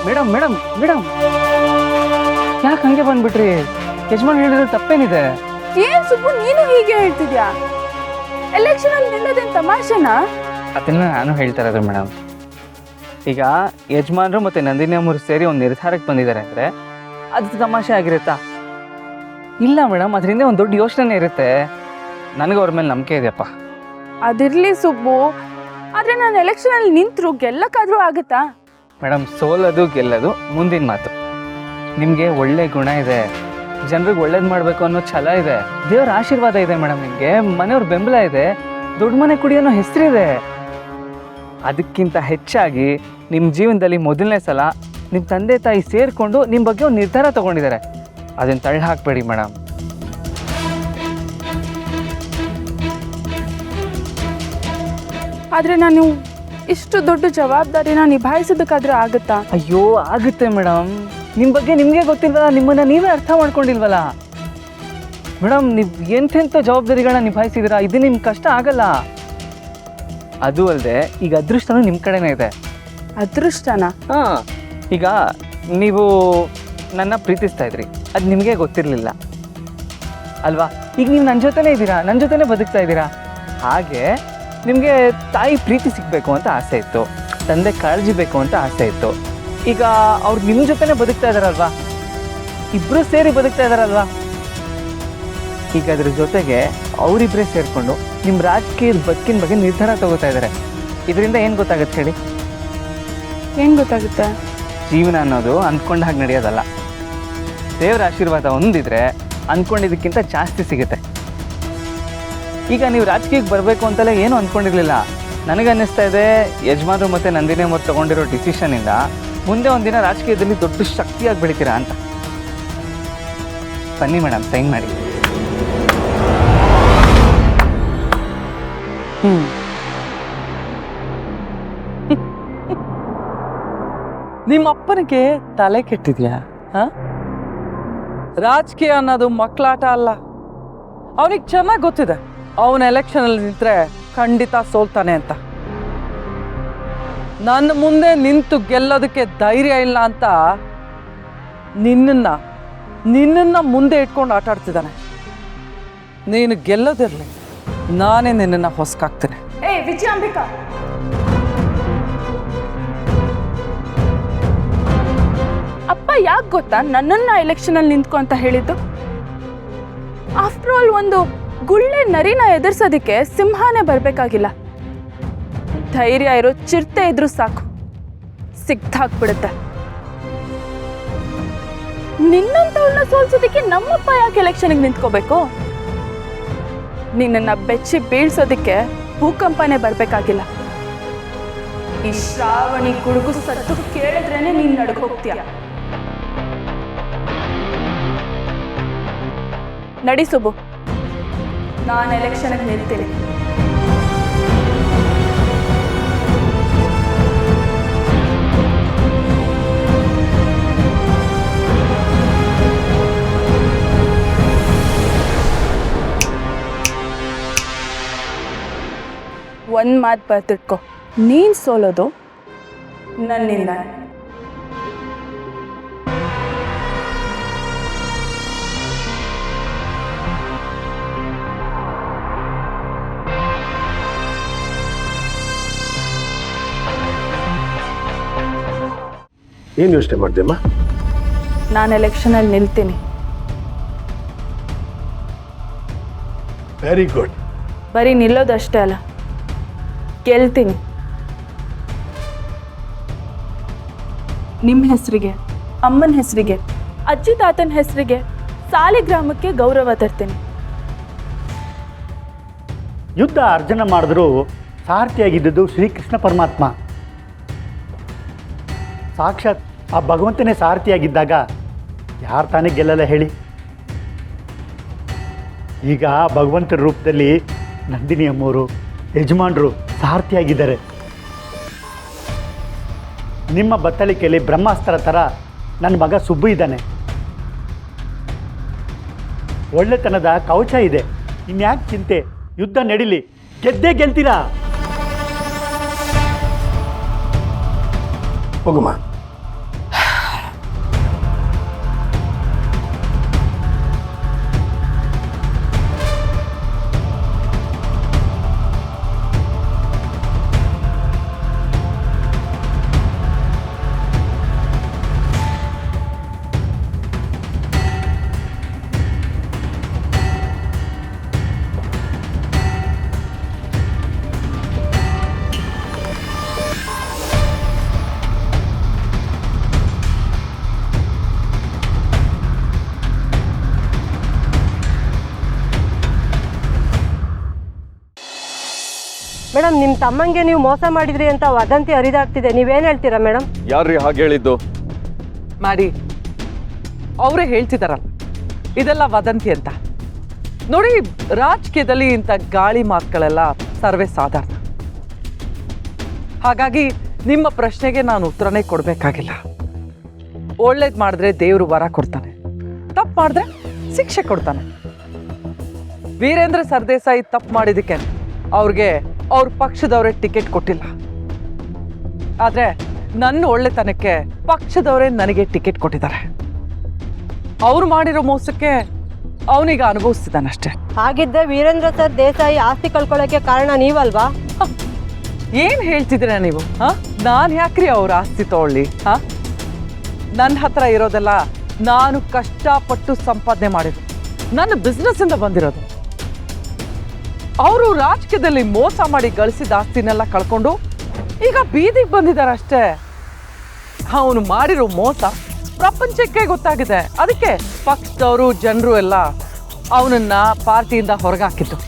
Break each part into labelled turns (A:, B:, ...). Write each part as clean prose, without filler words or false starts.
A: Madam madam madam ಯಾಕೆ ಹಂಗೆ ಬಂದ್ಬಿಟ್ರಿ? ಯಜಮಾನ್ ಹೇಳಿದ್ರೆ ತಪ್ಪೇನಿದೆ?
B: ಏನ್ ಸುಬ್ಬು ನೀನು ಹೀಗೆ ಹೇಳ್ತಿದ್ಯಾ? ಎಲೆಕ್ಷನ್ ಅಲ್ಲಿ ನಿಲ್ಲೋದೇನ್ ತಮಾಷೆನಾ?
A: ಅದನ್ನ ನಾನು ಹೇಳ್ತಾ ಇರೋದು ಮೇಡಮ್. ಈಗ ಯಜಮಾನ್ರು ಮತ್ತೆ ನಂದಿನಿ ಅಮ್ಮರು ಸೇರಿ ಒಂದು ನಿರ್ಧಾರಕ್ಕೆ ಬಂದಿದ್ದಾರೆ ಅಂದ್ರೆ ಅದು ತಮಾಷೆ ಆಗಿರುತ್ತಾ? ಇಲ್ಲ ಮೇಡಮ್, ಅದರಿಂದ ಒಂದು ದೊಡ್ಡ ಯೋಚನೆ ಇರುತ್ತೆ. ನನಗೆ ಅವ್ರ ಮೇಲೆ ನಂಬಿಕೆ ಇದೆಯಪ್ಪ.
B: ಅದಿರ್ಲಿ ಸುಬ್ಬು, ಆದ್ರೆ ನಾನು ಎಲೆಕ್ಷನ್ ಅಲ್ಲಿ ನಿಂತ್ರು ಗೆಲ್ಲಕ್ಕಾದ್ರೂ ಆಗತ್ತಾ?
A: ಮೇಡಮ್, ಸೋಲೋದು ಗೆಲ್ಲೋದು ಮುಂದಿನ ಮಾತು. ನಿಮಗೆ ಒಳ್ಳೆ ಗುಣ ಇದೆ, ಜನರಿಗೆ ಒಳ್ಳೇದು ಮಾಡಬೇಕು ಅನ್ನೋ ಛಲ ಇದೆ, ದೇವರ ಆಶೀರ್ವಾದ ಇದೆ ಮೇಡಮ್. ನಿಮಗೆ ಮನೆಯವ್ರ ಬೆಂಬಲ ಇದೆ, ದೊಡ್ಡ ಮನೆ ಕುಡಿ ಅನ್ನೋ ಹೆಸರಿದೆ. ಅದಕ್ಕಿಂತ ಹೆಚ್ಚಾಗಿ ನಿಮ್ಮ ಜೀವನದಲ್ಲಿ ಮೊದಲನೇ ಸಲ ನಿಮ್ಮ ತಂದೆ ತಾಯಿ ಸೇರಿಕೊಂಡು ನಿಮ್ಮ ಬಗ್ಗೆ ಒಂದು ನಿರ್ಧಾರ ತೊಗೊಂಡಿದ್ದಾರೆ. ಅದನ್ನು ತಳ್ಳಿ ಹಾಕಬೇಡಿ ಮೇಡಮ್.
B: ಆದ್ರೆ ನಾನು ಇಷ್ಟು ದೊಡ್ಡ ಜವಾಬ್ದಾರಿನ ನಿಭಾಯಿಸೋದಕ್ಕಾದ್ರೂ ಆಗುತ್ತಾ?
A: ಅಯ್ಯೋ, ಆಗುತ್ತೆ ಮೇಡಮ್. ನಿಮ್ಮ ಬಗ್ಗೆ ನಿಮಗೆ ಗೊತ್ತಿಲ್ವಲ್ಲ, ನಿಮ್ಮನ್ನು ನೀವೇ ಅರ್ಥ ಮಾಡ್ಕೊಂಡಿಲ್ವಲ್ಲ ಮೇಡಮ್. ನೀವು ಎಂತೆಂಥ ಜವಾಬ್ದಾರಿಗಳನ್ನ ನಿಭಾಯಿಸಿದ್ದೀರಾ, ಇದು ನಿಮ್ಗೆ ಕಷ್ಟ ಆಗಲ್ಲ. ಅದು ಅಲ್ಲದೆ ಈಗ ಅದೃಷ್ಟನೂ ನಿಮ್ಮ ಕಡೆನೇ ಇದೆ.
B: ಅದೃಷ್ಟನಾ?
A: ಹಾಂ, ಈಗ ನೀವು ನನ್ನ ಪ್ರೀತಿಸ್ತಾ ಇದ್ರಿ, ಅದು ನಿಮಗೆ ಗೊತ್ತಿರಲಿಲ್ಲ ಅಲ್ವಾ? ಈಗ ನೀವು ನನ್ನ ಜೊತೆನೇ ಇದ್ದೀರಾ, ನನ್ನ ಜೊತೆನೇ ಬದುಕ್ತಾ ಇದ್ದೀರಾ. ಹಾಗೆ ನಿಮಗೆ ತಾಯಿ ಪ್ರೀತಿ ಸಿಗಬೇಕು ಅಂತ ಆಸೆ ಇತ್ತು, ತಂದೆ ಕಾಳಜಿ ಬೇಕು ಅಂತ ಆಸೆ ಇತ್ತು. ಈಗ ಅವ್ರು ನಿಮ್ಮ ಜೊತೆನೇ ಬದುಕ್ತಾ ಇದ್ದಾರಲ್ವಾ, ಇಬ್ಬರು ಸೇರಿ ಬದುಕ್ತಾ ಇದ್ದಾರಲ್ವಾ. ಈಗ ಅದ್ರ ಜೊತೆಗೆ ಅವರಿಬ್ಬರೇ ಸೇರಿಕೊಂಡು ನಿಮ್ಮ ರಾಜಕೀಯದ ಬದುಕಿನ ಬಗ್ಗೆ ನಿರ್ಧಾರ ತಗೋತಾ ಇದ್ದಾರೆ. ಇದರಿಂದ ಏನು ಗೊತ್ತಾಗುತ್ತೆ ಹೇಳಿ?
B: ಏನ್ ಗೊತ್ತಾಗುತ್ತೆ?
A: ಜೀವನ ಅನ್ನೋದು ಅಂದ್ಕೊಂಡ ಹಾಗೆ ನಡೆಯೋದಲ್ಲ. ದೇವರ ಆಶೀರ್ವಾದ ಹೊಂದಿದ್ರೆ ಅಂದ್ಕೊಂಡಿದ್ದಕ್ಕಿಂತ ಜಾಸ್ತಿ ಸಿಗುತ್ತೆ. ಈಗ ನೀವು ರಾಜಕೀಯಕ್ಕೆ ಬರಬೇಕು ಅಂತಲೇ ಏನೂ ಅಂದ್ಕೊಂಡಿರಲಿಲ್ಲ. ನನಗನ್ನಿಸ್ತಾ ಇದೆ ಯಜಮಾನರು ಮತ್ತು ನಂದಿನಿ ಅವರು ತೊಗೊಂಡಿರೋ ಡಿಸಿಷನಿಂದ ಮುಂದೆ ಒಂದಿನ ರಾಜಕೀಯದಲ್ಲಿ ದೊಡ್ಡ ಶಕ್ತಿಯಾಗಿ ಬೆಳಿತೀರಾ ಅಂತ. ಬನ್ನಿ ಮೇಡಮ್, ಸೈನ್ ಮಾಡಿ.
C: ನಿಮ್ಮ ಅಪ್ಪನಿಗೆ ತಲೆ ಕೆಟ್ಟಿದ್ಯಾ? ರಾಜಕೀಯ ಅನ್ನೋದು ಮಕ್ಕಳಾಟ ಅಲ್ಲ. ಅವನಿಗೆ ಚೆನ್ನಾಗಿ ಗೊತ್ತಿದೆ ಅವನ ಎಲೆಕ್ಷನಲ್ಲಿ ನಿಂತರೆ ಖಂಡಿತ ಸೋಲ್ತಾನೆ ಅಂತ. ನನ್ನ ಮುಂದೆ ನಿಂತು ಗೆಲ್ಲೋದಕ್ಕೆ ಧೈರ್ಯ ಇಲ್ಲ ಅಂತ ನಿನ್ನನ್ನು ಮುಂದೆ ಇಟ್ಕೊಂಡು ಆಟ ಆಡ್ತಿದ್ದಾನೆ. ನೀನು ಗೆಲ್ಲೋದಿರಲಿ, ನಾನೇ ನಿನ್ನನ್ನು ಹೊಸ್ಕಾಗ್ತೇನೆ.
B: ವಿಜಯಾಂಬಿಕಾ, ಅಪ್ಪ ಯಾಕೆ ಗೊತ್ತಾ ನನ್ನನ್ನ ಎಲೆಕ್ಷನ್ ಅಲ್ಲಿ ನಿಂತ್ಕೊ ಅಂತ ಹೇಳಿದ್ದು? ಆಫ್ಟರ್ ಆಲ್ ಒಂದು ಗುಳ್ಳೆ ನರಿನ ಎದುರಿಸೋದಕ್ಕೆ ಸಿಂಹನೇ ಬರ್ಬೇಕಾಗಿಲ್ಲ. ಧೈರ್ಯ ಇರೋ ಚಿರತೆ ಇದ್ರೂ ಸಾಕು, ಸಿಕ್ತಾಕ್ಬಿಡುತ್ತೆ. ನಿನ್ನಂತವಳನ್ನ ಸೋಲ್ಸೋದಕ್ಕೆ ನಮ್ಮಪ್ಪ ಯಾಕೆ ಎಲೆಕ್ಷನ್ಗೆ ನಿಂತ್ಕೋಬೇಕು? ನಿನ್ನನ್ನ ಬೆಚ್ಚಿ ಬೀಳ್ಸೋದಕ್ಕೆ ಭೂಕಂಪನೇ ಬರ್ಬೇಕಾಗಿಲ್ಲ. ಈ ಶ್ರಾವಣಿ ಗುಡುಗು ಸದ್ದು ಕೇಳಿದ್ರೇನೆ ನೀನ್ ನಡ್ಗ ಹೋಗ್ತೀಯ. ನಡಿ ಸುಬ್ಬು, ನಾನು ಎಲೆಕ್ಷನ್ಗೆ ನಿಲ್ತೀನಿ. ಒಂದ್ ಮಾತು ಬರ್ತಿಟ್ಕೊ, ನೀನ್ ಸೋಲೋದು ನನ್ನಿಂದ.
D: ಏನು ಯೋಚನೆ ಮಾಡ್ದೆಮ್ಮ?
B: ನಾನು ಎಲೆಕ್ಷನಲ್ಲಿ ನಿಲ್ತೀನಿ.
D: Very good.
B: ಬರೀ ನಿಲ್ಲೋದಷ್ಟೇ ಅಲ್ಲ, ಗೆಲ್ತೀನಿ. ನಿಮ್ಮ ಹೆಸರಿಗೆ, ಅಮ್ಮನ ಹೆಸರಿಗೆ, ಅಜ್ಜಿ ತಾತನ ಹೆಸರಿಗೆ, ಸಾಲಿಗ್ರಾಮಕ್ಕೆ ಗೌರವ ತರ್ತೀನಿ.
E: ಯುದ್ಧ ಅರ್ಜುನ ಮಾಡಿದ್ರು ಸಾರಥಿಯಾಗಿದ್ದದ್ದು ಶ್ರೀಕೃಷ್ಣ ಪರಮಾತ್ಮ. ಸಾಕ್ಷಾತ್ ಆ ಭಗವಂತನೇ ಸಾರಥಿಯಾಗಿದ್ದಾಗ ಯಾರು ತಾನೇ ಗೆಲ್ಲಲ್ಲ ಹೇಳಿ? ಈಗ ಭಗವಂತರ ರೂಪದಲ್ಲಿ ನಂದಿನಿ ಅಮ್ಮವರು ಯಜಮಾನರು ಸಾರಥಿಯಾಗಿದ್ದಾರೆ. ನಿಮ್ಮ ಬತ್ತಳಿಕೆಯಲ್ಲಿ ಬ್ರಹ್ಮಾಸ್ತ್ರ ಥರ ನನ್ನ ಮಗ ಸುಬ್ಬು ಇದ್ದಾನೆ. ಒಳ್ಳೆತನದ ಕವಚ ಇದೆ. ಇನ್ಯಾಕೆ ಚಿಂತೆ? ಯುದ್ಧ ನಡೀಲಿ, ಗೆದ್ದೇ ಗೆಲ್ತೀರಾ.
D: ಹೋಗಮ್ಮ. ಮೇಡಮ್ ನಿಮ್ಮ ತಮ್ಮಂಗೆ ನೀವು ಮೋಸ ಮಾಡಿದ್ರಿ ಅಂತ ವದಂತಿ ಹರಿದಾಡ್ತಿದೆ, ನೀವೇನು ಹೇಳ್ತೀರಾ ಮೇಡಮ್?
F: ಯಾರ್ರೀ ಹಾಗೆ ಹೇಳಿದ್ದು?
C: ಮಾಡಿ ಅವರೇ ಹೇಳ್ತಿದಾರಲ್ಲ ಇದೆಲ್ಲ ವದಂತಿ ಅಂತ. ನೋಡಿ, ರಾಜಕೀಯದಲ್ಲಿ ಇಂಥ ಗಾಳಿ ಮಾತುಗಳೆಲ್ಲ ಸರ್ವೇ ಸಾಧಾರಣ. ಹಾಗಾಗಿ ನಿಮ್ಮ ಪ್ರಶ್ನೆಗೆ ನಾನು ಉತ್ತರನೇ ಕೊಡಬೇಕಾಗಿಲ್ಲ. ಒಳ್ಳೇದು ಮಾಡಿದ್ರೆ ದೇವರು ವರ ಕೊಡ್ತಾನೆ, ತಪ್ಪು ಮಾಡಿದ್ರೆ ಶಿಕ್ಷೆ ಕೊಡ್ತಾನೆ. ವೀರೇಂದ್ರ ಸರ್ದೇಸಾಯಿ ತಪ್ಪು ಮಾಡಿದ್ದಕ್ಕೆ ಅವ್ರಿಗೆ ಅವ್ರ ಪಕ್ಷದವರೇ ಟಿಕೆಟ್ ಕೊಟ್ಟಿಲ್ಲ. ಆದರೆ ನನ್ನ ಒಳ್ಳೆತನಕ್ಕೆ ಪಕ್ಷದವರೇ ನನಗೆ ಟಿಕೆಟ್ ಕೊಟ್ಟಿದ್ದಾರೆ. ಅವ್ರು ಮಾಡಿರೋ ಮೋಸಕ್ಕೆ ಅವನಿಗೆ ಅನುಭವಿಸ್ತಿದ್ದಾನಷ್ಟೇ.
D: ಹಾಗಿದ್ದರೆ ವೀರೇಂದ್ರ ಸರ್ ದೇಸಾಯಿ ಆಸ್ತಿ ಕಳ್ಕೊಳ್ಳೋಕ್ಕೆ ಕಾರಣ ನೀವಲ್ವಾ?
C: ಏನು ಹೇಳ್ತಿದ್ದೀರಾ ನೀವು? ನಾನು ಯಾಕ್ರಿ ಅವ್ರ ಆಸ್ತಿ ತಗೊಳ್ಳಿ? ನನ್ನ ಹತ್ರ ಇರೋದೆಲ್ಲ ನಾನು ಕಷ್ಟಪಟ್ಟು ಸಂಪಾದನೆ ಮಾಡಿದ್ದು, ನನ್ನ ಬಿಸ್ನೆಸ್ಸಿಂದ ಬಂದಿರೋದು. ಅವರು ರಾಜಕೀಯದಲ್ಲಿ ಮೋಸ ಮಾಡಿ ಗಳಿಸಿದ ಆಸ್ತಿನೆಲ್ಲ ಕಳ್ಕೊಂಡು ಈಗ ಬೀದಿಗೆ ಬಂದಿದ್ದಾರೆ ಅಷ್ಟೇ. ಅವನು ಮಾಡಿರೋ ಮೋಸ ಪ್ರಪಂಚಕ್ಕೆ ಗೊತ್ತಾಗಿದೆ. ಅದಕ್ಕೆ ಪಕ್ಷದವರು ಜನರು ಎಲ್ಲ ಅವನನ್ನ ಪಾರ್ಟಿಯಿಂದ ಹೊರಗಾಕಿದ್ದು.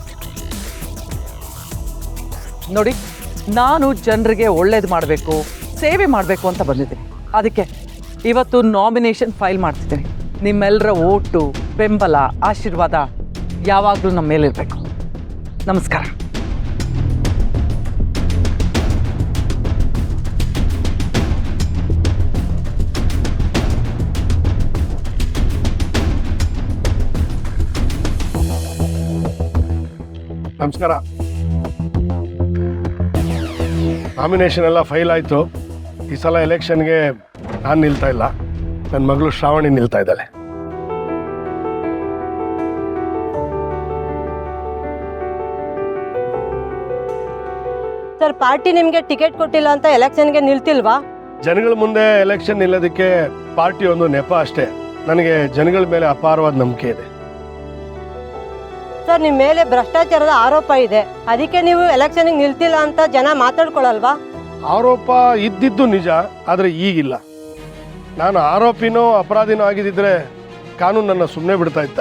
C: ನೋಡಿ, ನಾನು ಜನರಿಗೆ ಒಳ್ಳೇದು ಮಾಡಬೇಕು, ಸೇವೆ ಮಾಡಬೇಕು ಅಂತ ಬಂದಿದ್ದೀನಿ. ಅದಕ್ಕೆ ಇವತ್ತು ನಾಮಿನೇಷನ್ ಫೈಲ್ ಮಾಡ್ತಿದ್ದೀನಿ. ನಿಮ್ಮೆಲ್ಲರ ಓಟು, ಬೆಂಬಲ, ಆಶೀರ್ವಾದ ಯಾವಾಗಲೂ ನಮ್ಮ ಮೇಲಿರಬೇಕು. ನಮಸ್ಕಾರ.
G: ನಮಸ್ಕಾರ. ನಾಮಿನೇಷನ್ ಎಲ್ಲ ಫೈಲ್ ಆಯಿತು. ಈ ಸಲ ಎಲೆಕ್ಷನ್ಗೆ ನಾನು ನಿಲ್ತಾ ಇಲ್ಲ, ನನ್ನ ಮಗಳು ಶ್ರಾವಣಿ ನಿಲ್ತಾ ಇದ್ದಾಳೆ.
D: ಸರ್, ಪಾರ್ಟಿ ನಿಮಗೆ ಟಿಕೆಟ್ ಕೊಟ್ಟಿಲ್ಲ ಅಂತ ಎಲೆಕ್ಷನ್ಗೆ ನಿಲ್ತಿಲ್ವಾ?
G: ಜನಗಳ ಮುಂದೆ ಎಲೆಕ್ಷನ್ ನಿಲ್ಲೋದಕ್ಕೆ ಪಾರ್ಟಿ ಒಂದು ನೆಪ ಅಷ್ಟೇ. ನನಗೆ ಜನಗಳ ಮೇಲೆ ಅಪಾರವಾದ ನಂಬಿಕೆ ಇದೆ.
D: ಸರ್, ನಿಮ್ಮ ಮೇಲೆ ಭ್ರಷ್ಟಾಚಾರದ ಆರೋಪ ಇದೆ, ಅದಕ್ಕೆ ನೀವು ಎಲೆಕ್ಷನ್ಗೆ ನಿಲ್ತಿಲ್ಲ ಅಂತ ಜನ ಮಾತಾಡ್ಕೊಳ್ಳಲ್ವಾ?
G: ಆರೋಪ ಇದ್ದಿದ್ದು ನಿಜ, ಆದರೆ ಈಗಿಲ್ಲ. ನಾನು ಆರೋಪಿನೋ ಅಪರಾಧಿನೋ ಆಗಿದ್ದಿದ್ರೆ ಕಾನೂನು ನನ್ನ ಸುಮ್ಮನೆ ಬಿಡ್ತಾ ಇದ್ದ.